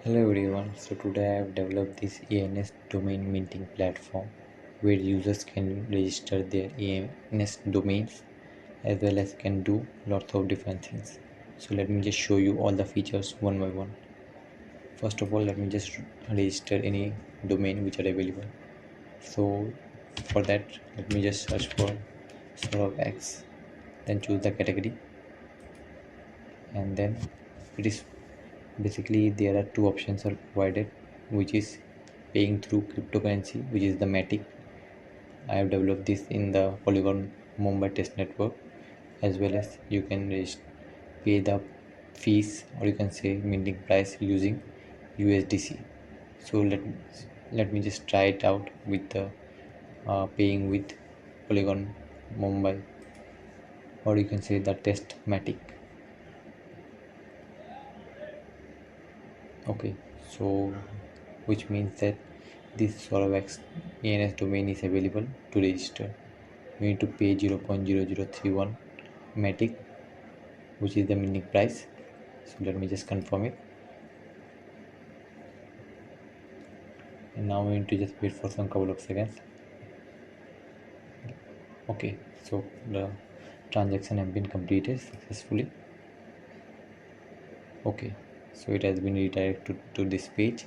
Hello everyone, so today I have developed this ENS domain minting platform where users can register their ENS domains as well as can do lots of different things. So let me just show you all the features one by one. First of all, let me just register any domain which are available. So for that, let me just search for sort of X, then choose the category, and then it is basically there are two options are provided, which is paying through cryptocurrency, which is the matic. I have developed this in the Polygon Mumbai test network, as well as you can pay the fees, or you can say minting price, using USDC. So let me just try it out with the paying with Polygon Mumbai, or you can say the test matic. Okay, so which means that this sort of ENS domain is available to register. You need to pay 0.0031 matic, which is the minting price. So let me just confirm it, and now we need to just wait for some couple of seconds. Okay, so the transaction have been completed successfully. Okay, so it has been redirected to this page,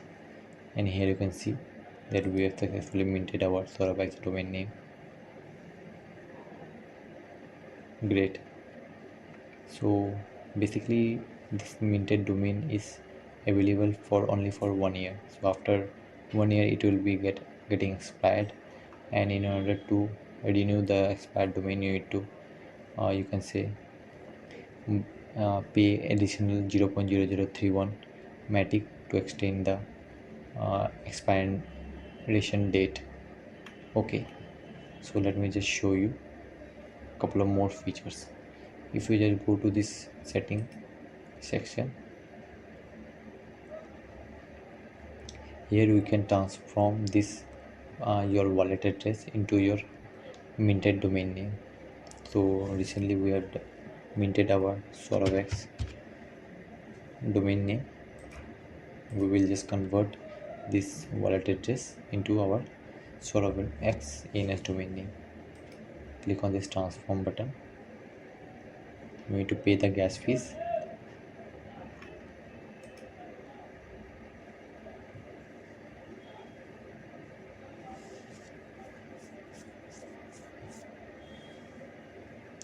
and here you can see that we have successfully minted our Sorabax domain name. Great. So basically this minted domain is available for only for 1 year. So after 1 year it will be getting expired, and in order to renew the expired domain you need to you can say pay additional 0.0031 matic to extend the expiration date. Okay, so let me just show you a couple of more features. If we just go to this setting section, here we can transform this your wallet address into your minted domain name. So recently we have minted our Soravex domain name. We will just convert this wallet address into our Soravex ENS domain name. Click on this transform button. We need to pay the gas fees.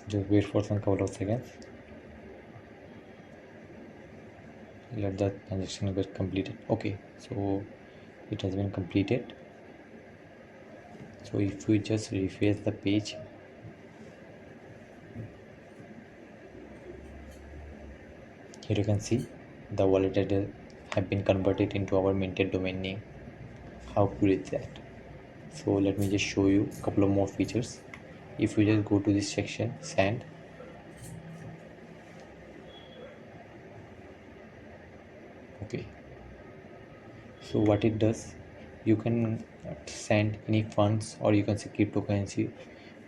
Just wait for some couple of seconds. Let the transaction get completed. Okay, so it has been completed. So if we just refresh the page, here you can see the wallet address have been converted into our minted domain name. How cool is that? So let me just show you a couple of more features. If you just go to this section, send, okay, so what it does, you can send any funds, or you can say cryptocurrency,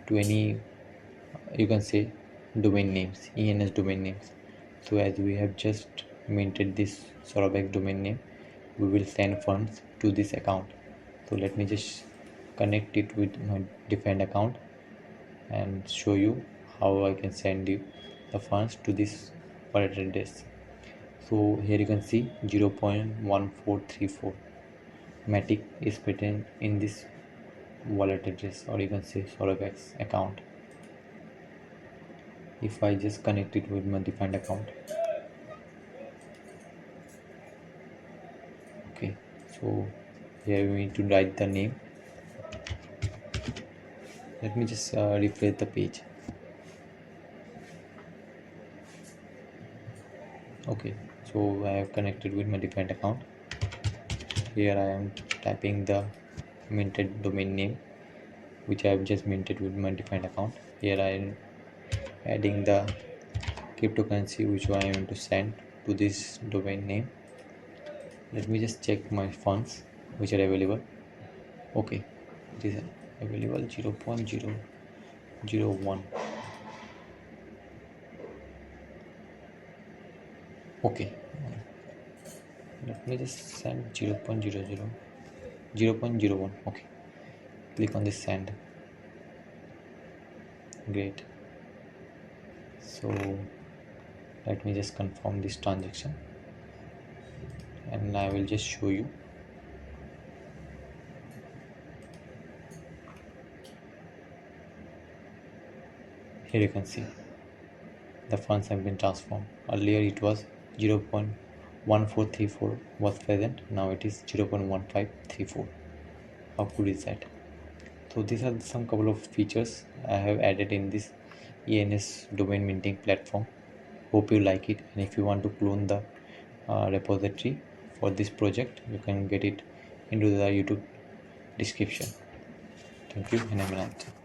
to any you can say domain names, ENS domain names. So as we have just minted this Sorabex domain name, we will send funds to this account. So let me just connect it with my different account and show you how I can send you the funds to this wallet address. So here you can see 0.1434 matic is present in this wallet address, or you can say Sorabex account. If I just connect it with my defined account, okay, so here we need to write the name. Let me just refresh the page. Okay, so I have connected with my defined account. Here I am typing the minted domain name which I have just minted with my defined account. Here I am adding the cryptocurrency which I am to send to this domain name. Let me just check my funds which are available. Okay, it is available 0.001. Okay, let me just send 0.00 0.01. okay, click on this send. Great. So let me just confirm this transaction and I will just show you. Here you can see the funds have been transformed. Earlier it was 0.1434 was present, now it is 0.1534. How good is that? So these are some couple of features I have added in this ENS domain minting platform. Hope you like it, and if you want to clone the repository for this project, you can get it into the YouTube description. Thank you and have a nice day.